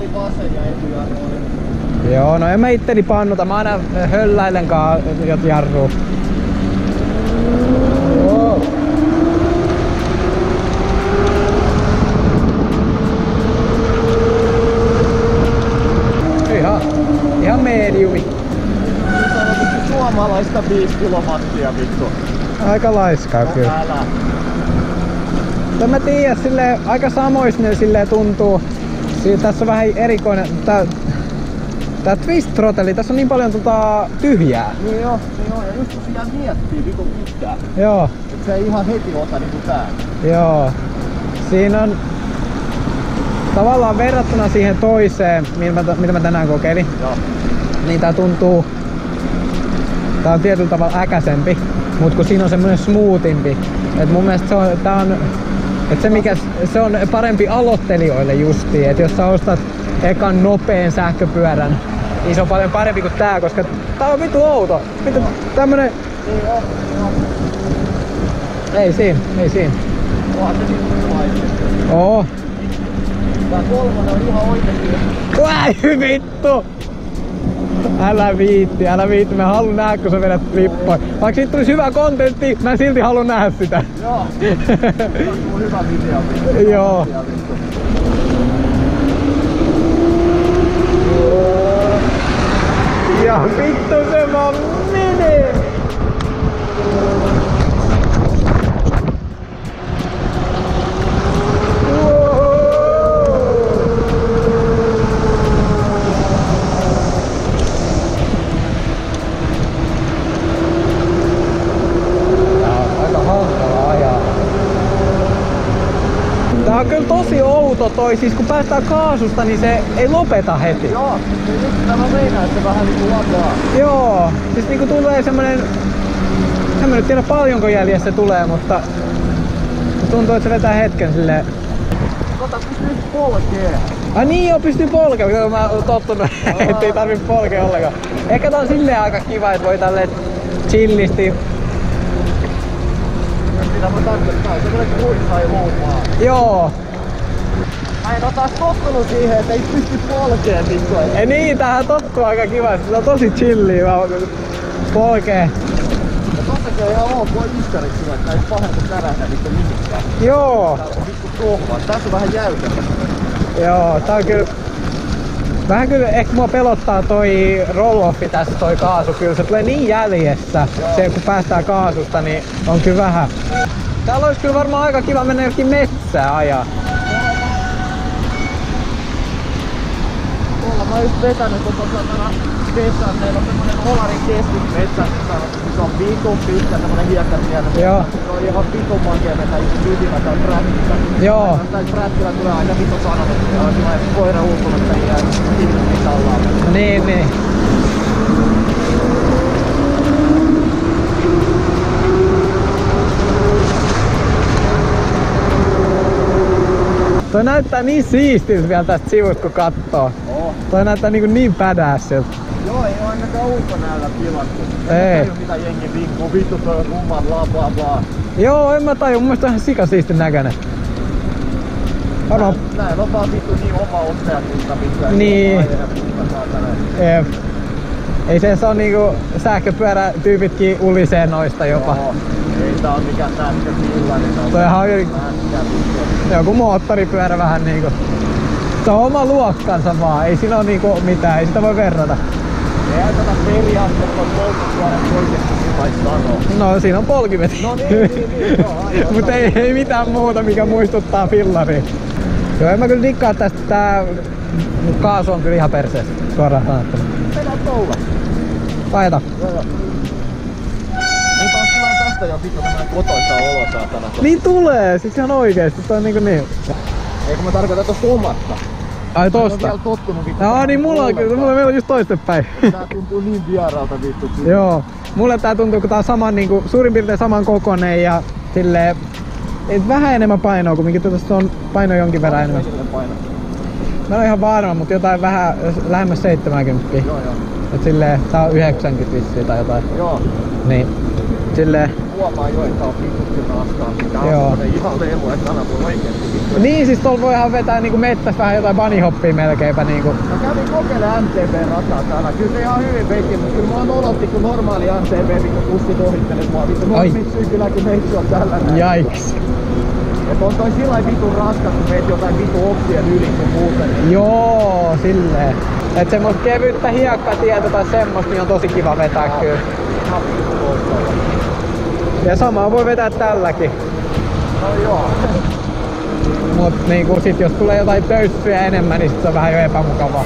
oli vasen ja etujarru oli. Joo, no en mä itteni pannuta. Mä aina hölläilen jarruun. Ihan mediumi. Niin sanotusti suomalaista 5 kilowattia vittu. Aika laiskaa kyllä. Älä. Mutta mä tiedän, silleen, aika samois ne silleen tuntuu. Tässä on vähän erikoinen. Tää Twist Throttle, tässä on niin paljon tyhjää. Niin joo. Ja just kun se jää miettii vitun pitkään. Joo. Et se ei ihan heti ota niinku tää. Joo. Siinä on tavallaan verrattuna siihen toiseen, mitä mä tänään kokeilin. Joo. Niin tää tuntuu. Tää on tietyllä tavalla äkäsempi, mut kun siinä on semmonen smoothimpi. Et mun mielestä se on parempi aloittelijoille justiin. Et jos sä ostat ekan nopeen sähköpyörän, niin se on paljon parempi kuin tää, koska tää on vittu outo. Vittu tämmönen. Niin joo. Ei siinä. Onhan se vittu vaikea. Oo. Tää kolmonen on ihan oikeesti. Ai vittu! Älä viitti. Mä haluan nähdä, kun sä vedät flippoja. Vaikka siitä tulisi hyvä kontentti, mä silti haluan nähdä sitä. Joo. Tää on hyvä video. Joo. Ja vittu se vaan menee! Tää on kyllä tosi outo toi, siis kun päästään kaasusta, niin se ei lopeta heti. Joo, niin nyt tämä meinaa, että se vähän niinku lapaa. Joo, siis niinku tulee semmonen... En mä nyt tiedä paljonko jäljessä se tulee, mutta... Tuntuu, että se vetää hetken silleen... Kota, pystyy polkee. Ai niin joo, pystyy polkea, kun mä oon tottunut, ettei tarvi polkea ollenkaan. Ehkä tää on silleen aika kiva, että voi tälleen chillisti. Mitä mä tarkoittaa, se menee huisaa ja hommaa. Joo. Mä en oo taas tottunut siihen, että ei pysty polkeen vittu. Ei niin, tähän tottuu aika kiva, se on tosi chilliä vaan polkee. Ja tossakin on ihan ok yskärit sillä, että ei pahemmin kärähdä vittu mihinkään. Joo. Tää on vittu kohva. Tässä on vähän jäykempi. Joo, tää on kyllä... Vähän kyllä ehkä mua pelottaa toi roll-offi tässä, toi kaasu. Kyllä se tulee niin jäljessä. Se kun päästään kaasusta, niin on kyllä vähän. Täällä olisi kyllä varmaan aika kiva mennä jokin metsään ajaa. Tuolla mä oon just vetänyt satana metsään. Meillä on semmonen Holarin keskimetsä. Se on vitun pitkä semmonen hiekkatie. Joo. Se on ihan vitun makea mennä just ytimä täällä prättissä. Joo. Täällä prättillä tulee aina vitun sanonut, että se on semmoinen koira ulkonut ja jää vitun mitä ollaan. Niin. Toi näyttää niin siistiltä vielä tästä sivusta kun kattoo. Toi näyttää niin badaassilta. Joo, ei oo ainakaan ulkonäöllä pilattu. Ei. Ei oo mitä jengi vinkuu, vittu toi on kumman, bla bla bla. Joo, en mä tajua, mun mielestä on ihan sikasiistin näköinen. Näin on vaan vittu niin oma otteakusta mitkä niin. Ei se on niinku sähköpyörätyypitkin ulisee noista jopa. Joo, ei tää on mikään sähköpyörä, niin on toihan joku moottoripyörä vähän niinku. Se on oma luokkansa vaan, ei siinä oo niinku mitään, ei sitä voi verrata. Ei tätä periaatteessa on polkupyörät oikeesti sillaisi sanoa. No siinä on polkimet. No niin, joo. Mut ei mitään muuta mikä muistuttaa fillaria. Joo, en mä kyllä dikkaa tästä, tää kaasu on kyllä ihan perseestä, suoraan sanottuna. Mennään toulla. Laita. Joo. Niin taas tulee tästä jo vittu tämmönen kotoisa olo saatana. Niin tulee, siis ihan oikeesti, toi on niinku niin. Eikö mä tarkoita tosta omasta? Ai tosta? Mä oon vielä tottunut vittu. Niin mulla on just toistepäin. Tää tuntuu niin vieraalta vittu. Joo. Mulle tää tuntuu, kun tää on saman, niinku, suurin piirtein saman kokoinen ja silleen... Vähän enemmän painoa kumminkin, tuossa on paino jonkin verran enemmän. Mä en oo ihan varma, mutta jotain vähän lähemmäs 70. Joo. Et silleen, tää on 90 vissiin tai jotain. Joo. Niin. Silleen. Huomaa jo, että on vitusti raskaampi. Tää on Joo. semmonen ihan lelu, että aina voi oikeesti vittu. Niin siis tuolla voihan vetää niinku mettässä vähän jotain bunnyhoppia melkeinpä niinku. Mä kävin kokeilemaan MTB-rataa täällä. Kyllä se ihan hyvin veti, mutta kyllä mulla nolotti, kun normaali MTB vittu kussit ohittelet mua. Vittu normissyy kylläkin meitsi on tällä näin. Jaiks. Et on toi sillai vitun raskas, kun meet jotain vitu oksien yli kun muuten. Joo, silleen. Et semmoista kevyttä hiekkatietä tai semmoista niin on tosi kiva vetää kyllä. Ihan vittu loistava. Ja samaa voi vetää tälläkin. No joo. Mut niinku sit jos tulee jotain pöyssyjä enemmän, niin sit se on vähän jo epämukavaa.